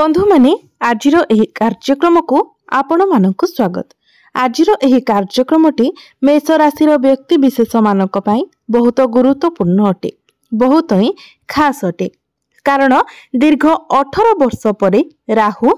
बंधु माने आजिर एही कार्यक्रम को आपण मानक स्वागत। आजिर एही कार्यक्रमटी मेष राशि व्यक्ति विशेष मानक पई बहुत गुरुत्वपूर्ण अटे, बहुत ही खास अटे। कारण दीर्घ 18 वर्ष परे राहु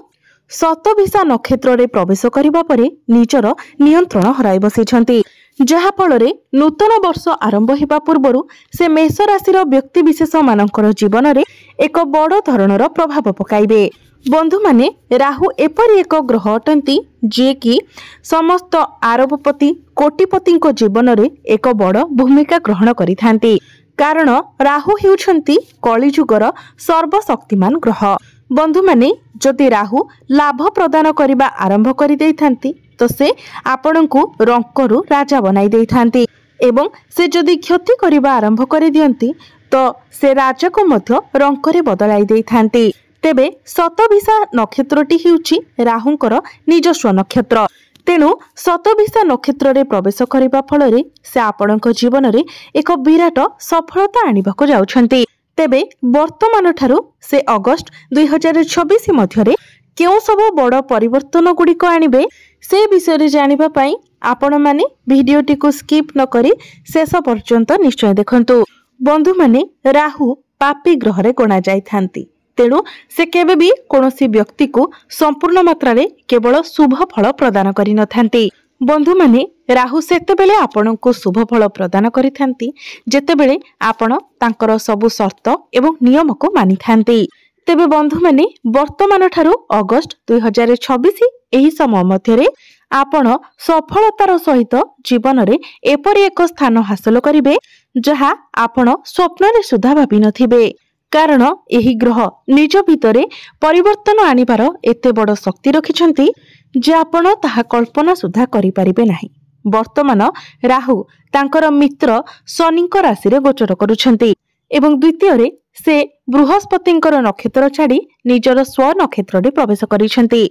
शतभिषा नक्षत्र रे प्रवेश करिबा परे निजर नियंत्रण हराई बसिछंती, जहा फल नूतन वर्ष आरंभ होगा पूर्वर से मेष राशि व्यक्ति विशेष मानकर जीवन में एक बड़ धरणर प्रभाव पकाइबे। बंधु माने राहु एपरी एक ग्रह अटंती जे कि समस्त आरबपति कोटिपति जीवन में एक बड़ भूमिका ग्रहण करिथांती। कारण राहु हेउछंती कलिजुगर सर्वशक्तिमान ग्रह। बंधु माने जदि राहु लाभ प्रदान करने आरंभ कर देइथांती तो से आपणको रंकरु राजा बनाई देइथांती, एवं से जदि क्षति करने आरंभ कर दियंती तो से राजा को मध्य रंकरे बदलाई देइथांती। तेबे शतभिषा नक्षत्रटी हेउछि राहुंकर निजस्व नक्षत्र। तेणु शतभिषा नक्षत्र रे प्रवेश करने फल से आपणक जीवन में एक विराट सफलता आनिबाको जाउछंती। तेबे वर्तमान ठारू से अगस्त 2026 मध्यरे केउ सब बड़ परिवर्तन गुड़िक आनिबे से विषय जानिबा पई आपण माने भिडियोटी को स्किप न करी शेष पर्यंत निश्चय देखंतु। बंधु माने राहु पापी ग्रह रे गणा जाइथांती, तेणु से केबे भी कोनोसी व्यक्ति को संपूर्ण मात्रा रे केवल शुभ फल प्रदान करि नथांती। बंधु माने राहु सेतेबेले आपणको शुभ फल प्रदान करिथांती जेतेबेले आपण तांकर सबु शर्त एवं नियम को मानि थांती। तेबे बंधु माने वर्तमान ठारू अगस्त 2026 एही समय मध्यरे आपण सफलतार सहित जीवन रे एपरि एक स्थान हासिल करिवे जहा आपण स्वप्न रे सुधा भाबी नथिबे। कारण एही ग्रह निज भितरे परिवर्तन आनिबार एते बड़ शक्ति रखिछंती जे आपण ताहा कल्पना सुधा करि परिबे नाही। वर्तमान राहु तांकर मित्र शनिंक राशि रे गोचर करूछंती एवं द्वितीय रे से बृहस्पतिंकर नक्षत्र छाड़ी निजर स्व नक्षत्र रे प्रवेश करिछंती।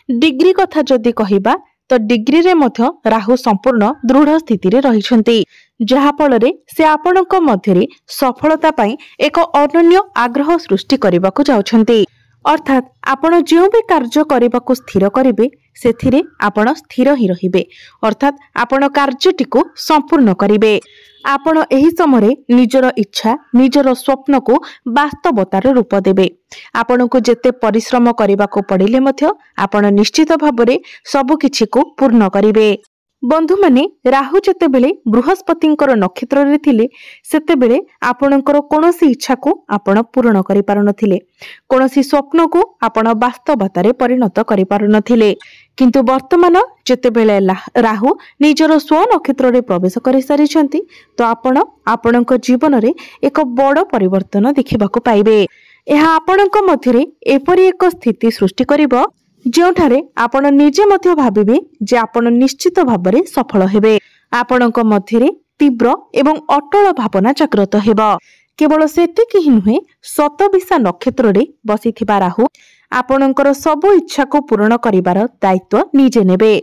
डिग्री कथा जदि कहिबा तो डिग्री रे मध्य राहु संपूर्ण दृढ़ स्थिति रे रहिछंती, जहा फल रे से आपणक मध्यरे सफलता पई एक अनन्य आग्रह सृष्टि करबाकू जाउछंती। अर्थात आपण जो भी कार्य करबाकू स्थिर करिवे सेथिरे आपण स्थिर ही रहिबे, अर्थात आपण कार्यटी को संपूर्ण करिवे। आपण एही समय निजर इच्छा निजर स्वप्न को वास्तवतार रूप देबे। आपनको जेते परिश्रम करबाको पड़िले मध्य आपण निश्चित भाबरे सब किछि को पूर्ण करिवे। बंधु माने राहु जेतेबेले बृहस्पतिंकर नक्षत्र रे थिले सेतेबेले आपणकर कोनोसी इच्छा को आपण पूर्ण करि पारुनथिले, कोनोसी स्वप्न को आपण वास्तवतारे परिणत करि पारुनथिले। किंतु वर्तमान जेतेबेले राहु निजर स्व नक्षत्र रे प्रवेश करि सारिछंती तो आपण आपणक जीवन रे एक बड़ परिवर्तन देखिबाको पाइबे। एहा आपणक मध्यरे एपरि एक स्थिति सृष्टि करिवो जोठारे आपण निजे मध्य भाबिबे जे आपण निश्चित भाबरे सफल हेबे। आपणक मध्यरे तीव्र एवं अटल भावना जागृत हेबो। केवल सेतिकी ही नुहे, शतभिषा नक्षत्र रे बसिथिबा राहु आपणकर सबु इच्छा को पूर्ण करिवार दायित्व निजे नेबे।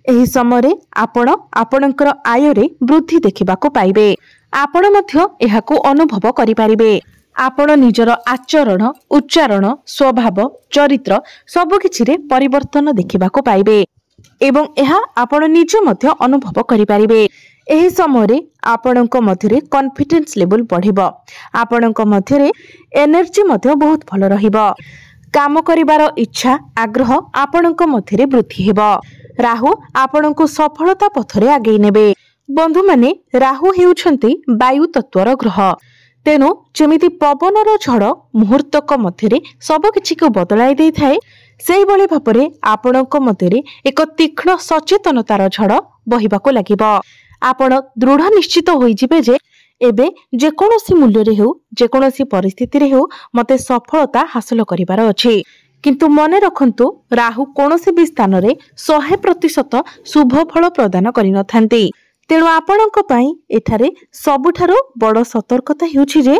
एही समय आपण आपणकर आय रे वृद्धि देखिबाको पाइबे। आपण मध्य एहाको अनुभव करि पारिबे। आपण निजर आचरण उच्चारण स्वभाव चरित्र सबु किछि रे परिवर्तन देखिबाको पाइबे एवं एहा आपण निजे मध्य अनुभव करि पारिबे। एही समय आपणक मध्यरे कॉन्फिडेंस लेवल बढ़िबो। आपणक मध्यरे एनर्जी मध्य बहुत भल रहिबो। काम करिवार इच्छा आग्रह आपणक मध्यरे वृद्धि हेबो। राहु आपणको सफलता पथरे आगे नेबे। बंधु माने राहु हेउछंती वायु तत्वर ग्रह। तेणु जमिति पवनर झड़ मुहूर्तक मध्यरे सब किछि को बदलाई देइ थाए सेहि भली भाबरे आपणक मध्यरे एक तीक्ष्ण सचेतनतार झड़ बहिबाको लागिबो। आपण दृढ़ निश्चित होई जिबे जे एबे जेकोनोसी मूल्य रे हेउ जेकोनोसी परिस्थिति रे हेउ मते सफलता हासिल करिवार अछि। किंतु मने रखंतु राहु कोनोसी भी स्थान रे 100% शुभ फल प्रदान करि नथांती। तेणु आपणक पई एठारे सबुठारो बड़ सतर्कता हेउछि जे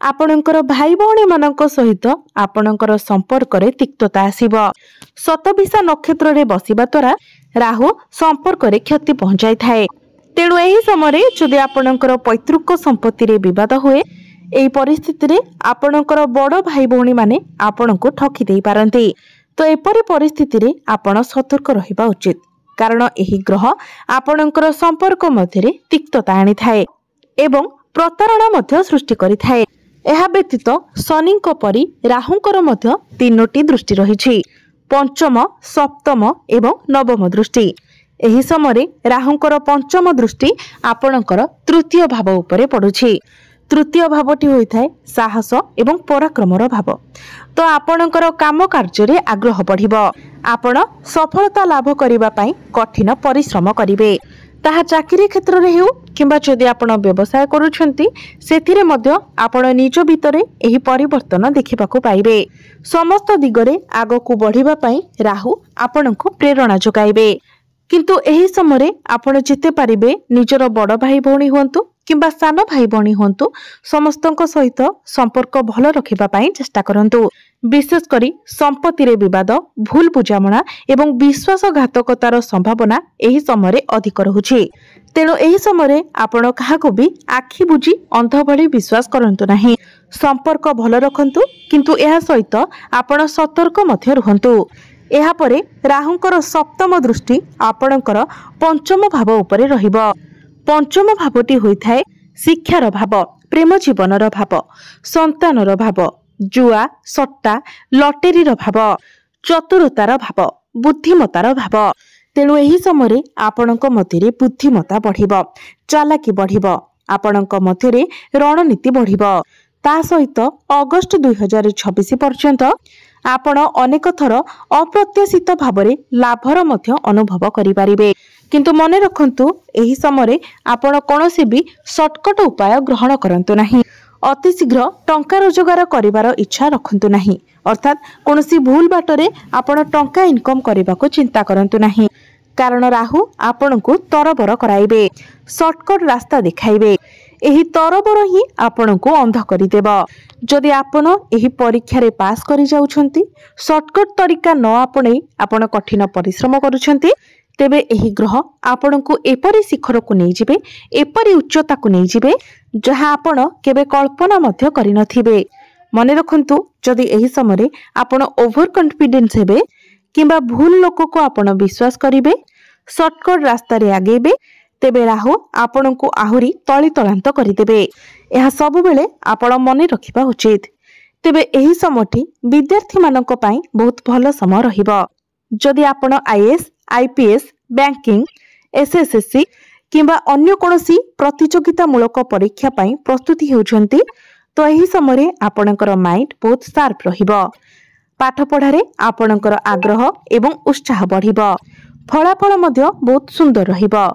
आपणकर भाई भौणी मानक सहित आपणकर संपर्क रे तिक्तता आसीबो। शतभिषा नक्षत्र रे बसिबा द्वारा राहु संपर्क रे क्षति पहुंचाई थाए। तेणु एही समय जदि आपणकर पैतृक संपत्ति रे विवाद हुए एही परिस्थिति रे आपणकर बड़ भाई भौणी माने आपणको ठकी देई पारंती। तो एपरि परिस्थिति रे आपण सतर्क रहिबा उचित, कारण एही ग्रह आपणकर संपर्क मध्यरे तिक्तता आनी थाए एवं प्रतारणा मध्य सृष्टि करि थाए। एहा व्यतीत शनिଙ୍କ परि राहुଙ୍କର ମଧ୍ୟ 3ଟି दृष्टि रहिछि, पंचम, सप्तम एवं नवम दृष्टि। एही समय राहुଙ୍କର पंचम दृष्टि आपणकर तृतीय भाव उपरे पडुछि। तृतीय भावटी होइथाय साहस एवं पराक्रमर भाव। तो आपणकर काम कार्य रे आग्रह बढ़िबो। आपण सफलता लाभ करिबा पई कठिन परिश्रम करिवे, ताहा चाकरी क्षेत्र रे हेउ किंबा जदि आपण व्यवसाय करूछंती सेथिरे मध्य आपण निज भितरे एही परिवर्तन देखिबाकू पाइबे। समस्त दिगरे आगकू बढ़िबा पई राहु आपणको प्रेरणा जोगाइबे। किंतु एही समय आपण जिते पारिबे निजर बड़ भाई भौणी हुंतु किंबा सान भाई भौणी हुंतु समस्तक सहित संपर्क भल रखिबा पई चेष्टा करंतु। विशेष करी संपत्ति रे विवाद, भूल बुझामणा एवं विश्वासघातकतार संभावना एही समय अधिक रहुछि। तेणु एही समय आपण काहाको भी आखि बुझी अंध भली विश्वास करंतु नाही। संपर्क भल रखंतु, किंतु एहा सहित आपण सतर्क मध्य रहंतु। एहा परे राहुଙ୍କର सप्तम दृष्टि आपणकर पंचम भाव उपरे रहिबो। पंचम भावटी होइथाय शिक्षार भाव, प्रेम जीवनर भाव, संतानर भाव, जुआ, सट्टा, लटेरीर भाव, चतुरतार भाव, बुद्धिमतार भाव। तेणु एही समय आपणक मध्यरे बुद्धिमता बढ़िबो, चालाकी बढ़िबो, आपणक मध्यरे रणनीति बढ़िबो। ता सहित अगस्त 2026 पर्यंत आपण अनेक थर अप्रत्याशित भावरे लाभर मध्य अनुभव करिपारिबे। किंतु मने रखंतु एही समय आपण कोनोसी भी शॉर्टकट उपाय ग्रहण करंतु नाही। अति शीघ्र टंका रोजगार करिवार इच्छा रखंतु नाही, अर्थात कोनोसी भूल बाटरे आपण टंका इनकम करिबाको चिंता करंतु नाही, कारण राहु आपणको तरबर कराइबे, शॉर्टकट रास्ता देखाइबे। एही तरबर ही आपणको अंध करिदेब। जदि आपण एही परीक्षा रे पास करि जाउछंती, शॉर्टकट तरीका न आपणे आपण कठिन परिश्रम करूछंती, तेबे एही ग्रह आपणको एपरि शिखर को नै जिबे, एपरि उच्चता को नै जिबे जहा आपण केबे कल्पना मध्य करि नथिबे। मने रखंतु जदि एही समय आपण ओवर कॉन्फिडेंस हेबे किंबा भूल लोक को आपण विश्वास करिवे, शॉर्टकट रास्ता रे आगेबे, तेबे राहु आपणको आहुरी तली तलांत करिदेबे। एहा सब बेले आपण मने रखिबा उचित। तेबे एही समयटी विद्यार्थी मानक पई बहुत भलो समय रहिबो। जदि आपण आईएएस, आईपीएस, बैंकिंग, एसएससी किंबा अन्य कोनोसी प्रतियोगिता मूलक परीक्षा पई प्रस्तुति हेउछंती, तो एही समय आपणकर माइंड बहुत शार्प रहिबो। पाठ पढ़ारे आपणकर आग्रह एवं उत्साह बढ़िबो। फलाफल मध्य बहुत सुंदर रहिबो।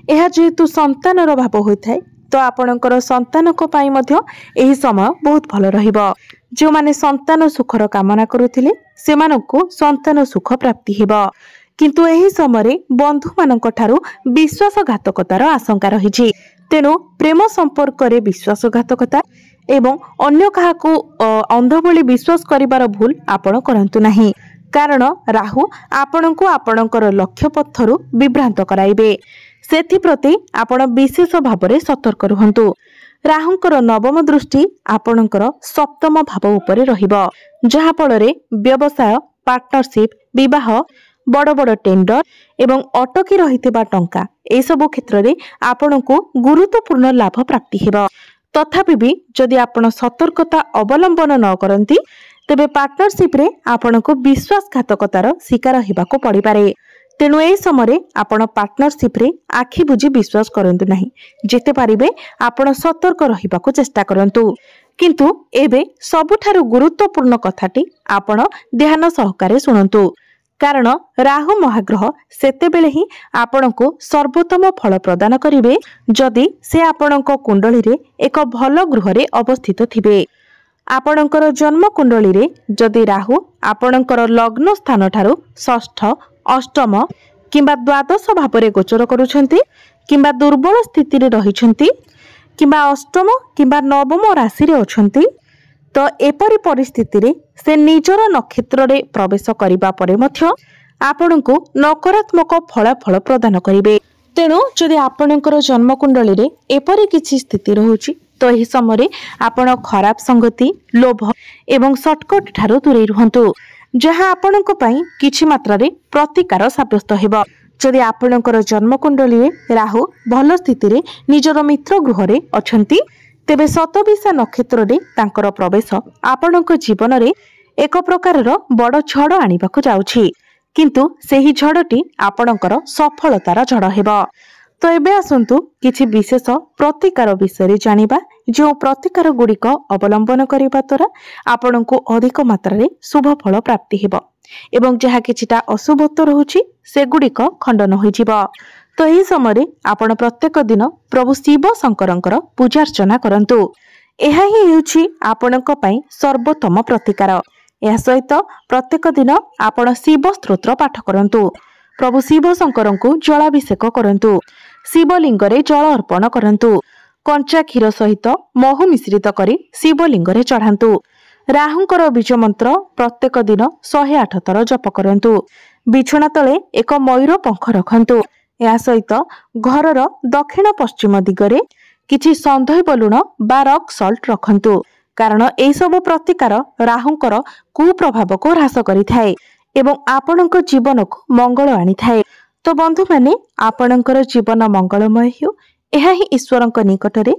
एहा जेतु संतानर भाव होइथाय, तो आपणकर संतानक पई मध्य एही समय बहुत भलो रहिबो। जो माने संतान सुखर कामना करुथिले सेमानकु संतान सुख प्राप्ति हेबो। किंतु एही समय बंधु मानक ठारू विश्वासघातकतार आशंका रहिछि। तेणु प्रेम संपर्क रे विश्वासघातकता एवं अन्य काहाकू अंध भली विश्वास करिवार भूल आपण करंतु नाही, कारण राहु आपणको आपणकर लक्ष्य पथरु विभ्रांत कराइबे। सेथि प्रति आपण विशेष भावरे सतर्क रहंतु। राहुଙ୍କର नवम दृष्टि आपणकर सप्तम भाव उपरे रहिबो, जहा फଳରେ व्यवसाय, पार्टनरशिप, विवाह, बड़ बड़ टेंडर एवं अटकी रहितबा टंका ए सब क्षेत्र रे आपणको गुरुत्वपूर्ण लाभ प्राप्ति हेबो। तथापि भी जदि आपण सतर्कता अवलंबन न करंती, तेबे पार्टनरशिप रे आपणको विश्वासघातकतार शिकार हेबाको पड़ी पारे। तेणु ए समय आपण पार्टनरशिप रे आखि बुझी विश्वास करंतु नाही। जेते पारिबे आपण सतर्क रहिबाको चेष्टा करंतु। किंतु एबे सबुठारु गुरुत्वपूर्ण कथाटी आपण ध्यान सहकारे सुनंतु, कारण राहु महाग्रह सेतेबेले ही आपणको सर्वोत्तम फल प्रदान करिवे जदि से आपणको कुंडली रे एक भल गृह रे अवस्थित थिबे। आपणकर जन्म कुंडली रे जदि राहु आपणकर लग्न स्थान ठारू षष्ठ, अष्टम किंबा द्वादश भावरे गोचर करुछंती, किंबा दुर्बल स्थिति रे रहिछंती, किंबा अष्टम किंबा नवम राशि रे अछंती, तो एपरि परिस्थिति रे से निजर नक्षत्र रे प्रवेश करिबा परे मध्य आपणको नकारात्मक फलाफल प्रदान करिवे। तेणु जदि आपणकर जन्म कुंडली रे एपरि किछि स्थिति रहुछि तो यह समय आपण खराब संगति लोभ एवं सर्टकट ठारू दूरे रुहंतु जहाँ आपणक पई किछि मात्रारे प्रतिकार साब्यस्त हेबो। जदि आपणकर जन्मकुंडली राहु भल स्थिति रे निजर मित्र गृह रे अछंती तेबे शतभिषा नक्षत्र रे तांकर प्रवेश आपणक जीवन रे एक प्रकारर बड़ झड़ आनिबाकु जाउछि किंतु सेही झड़टी आपणकर सफलतार झड़ हेबो। तो एबे आसंतु किछि विशेष प्रतिकार विषय जानिबा जो प्रतिकार गुड़िक अवलंबन करने द्वारा आपण को अधिक मात्रा शुभ फल प्राप्ति हेबो एवं जहाँ किछिटा अशुभत्व रहुछि सेगुड़िक खंडन होइजिबो। तो यही समय आपण प्रत्येक दिन प्रभु शिव शंकरंकर पूजार्चना करंतु। यह ही हेउछि आपणक पई सर्वोत्तम प्रतिकार। यह सहित प्रत्येक दिन आपण शिव स्तोत्र पाठ करंतु। प्रभु शिव शंकरंकु जलाभिषेक करंतु। शिवलिंग रे जल अर्पण करंतु। कंचा क्षीर सहित महु मिश्रित करी शिवलिंग रे चढ़ांतु। राहुंकर बीज मंत्र प्रत्येक दिन 108 थर जप करंतु। बिछଣା तले एक मयूर पंख रखंतु। या सहित घरर दक्षिण पश्चिम दिगरे किछि संधैव लुण बा रॉक सॉल्ट रखंतु कारण एई सब प्रतिकार राहुंकर कुप्रभाव को ह्रास करिथाए एवं आपणक जीवन को मंगल आनी थाए। तो बंधु माने आपणकर जीवन मंगलमय हो यह ही ईश्वरंक निकटरे